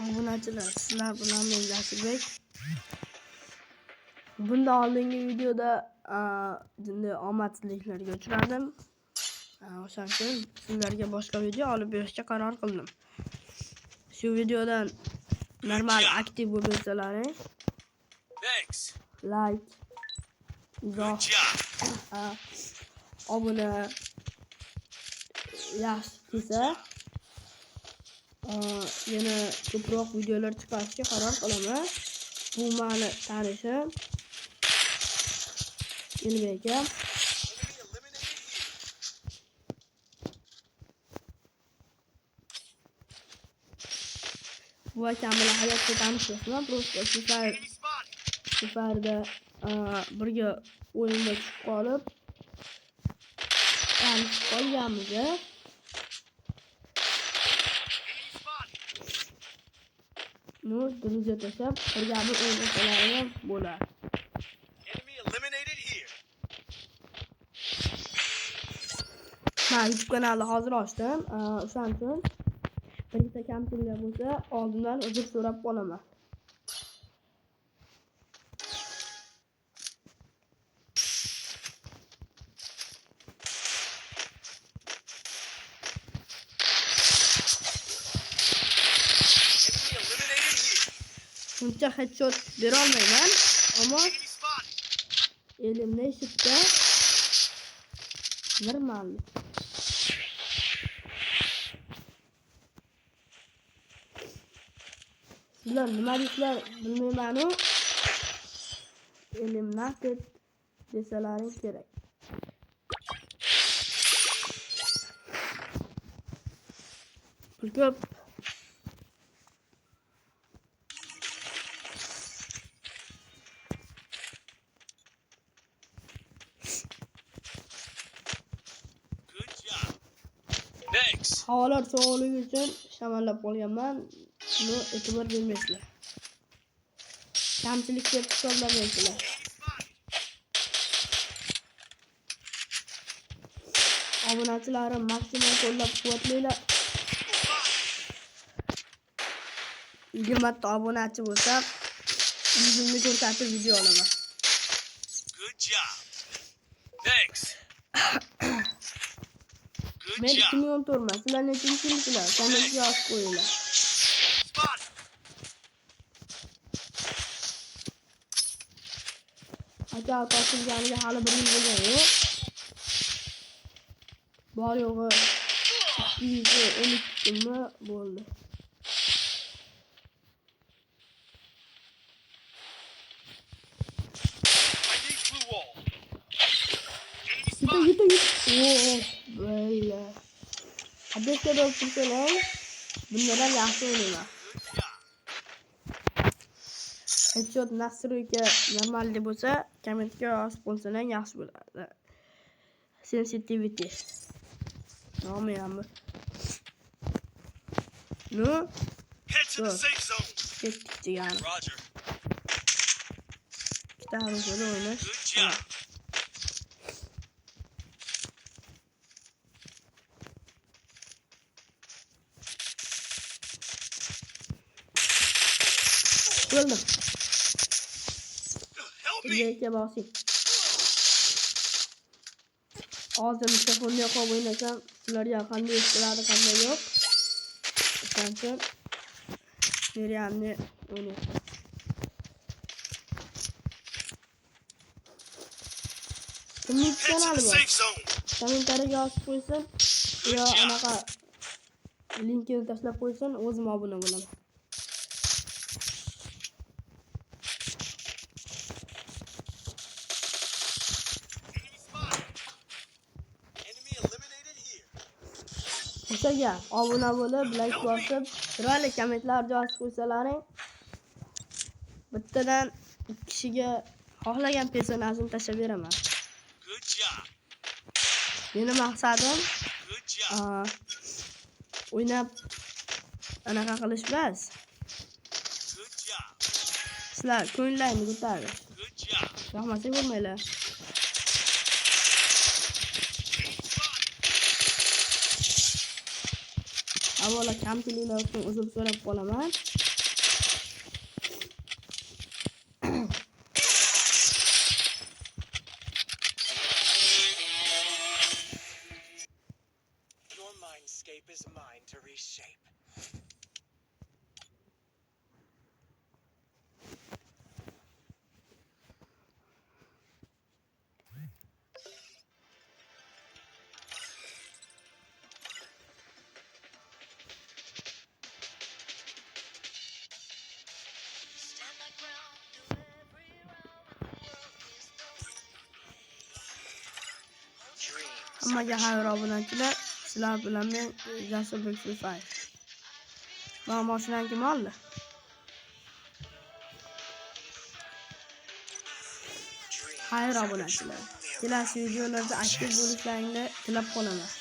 Obunachilar, sizlar bilan men Jasibek. Bundan oldingi videoda bunday omadsizliklarga uchradim. O'sha uchun sizlarga boshqa video olib berishga qaror qildim. Shu videodan normal aktiv bo'lib o'tsalaring, like, izoh, obuna yaxshi kelsa, yana ko'proq videolar chiqarishga qaror qilaman. Bu meni tanishim Elbek akam. Bu akam bilan hayotda tanishman. Просто safarda birga o'yinga tushib qolib tanishib qolganmiz. Druziya tashlab birga o'yin o'talarim bo'ladi. Men YouTube kanalni hozir ochdim. O'shaning uchun bitta kamchiliklar bo'lsa, oldindan uzr so'rab qolaman. Uncha headshot bera olmayman, ammo eliminatda normal. Sizlar nima deysizlar bilmayman-u. Eliminated desalaring kerak. Ko'p havolar sovuqligi uchun shamallab qolganman. Buni e'tibor bermaysizlar. Kamchilik deb hisoblamaysizlar. Obunachilarim maksimal qo'llab-quvvatlaylar. 20 ta obunachi bo'lsa, yuzimni ko'rsatib video olaman. Men 2014 sizlar nechinchilisizlar? Kanalga yozib qo'yinglar. Aka topilganiga hali bir yil bo'lgan yo'q. Bor yo'g'i 212 kunmi bo'ldi. Gitu. Oh, böyle. Adette de otursalar, bunlardan yaxshi o'ynayman. Headshot nastroyga normal deb bo'lsa, kommentga yozib qo'ysangiz yaxshi bo'ladi. Sensitivity. Nomi ham. No. Head to the safe zone. Ketdik yani. Roger. Ikkita harfli o'ynash. Good job. Öldüm. Elbek'e basayım. Ağzım mikrofonu yoqib o'ynasam, sizlarga qanday eshitiladi, qanday yo'q. O'shaning uchun serialni o'ynayman. Kimning kanali bor? Kommentariyaga yozib qo'ysin yo anaqa linkini tashlab qo'ysin, o'zim obuna bo'laman. O'shaga obuna bo'lib, like bosib, chiroyli kommentlar yozib qo'ysalaring, bittadan 2 kishiga xohlagan personajni tashlab beraman. Meni maqsadim o'ynab anaqa qilish emas. Sizlar ko'ngillarni ko'tarib. Rahmat bo'lmaylar. avvalo kamchiliklar uchun uzr so'rab qolaman. Hammaga xayr obunachilar. Sizlar bilan men Jasurbek Sulsayev. Mana mashinani kim oldi? Xayr obunachilar. Kelasi videolarda aktiv bo'lishlaringni tilab qolaman.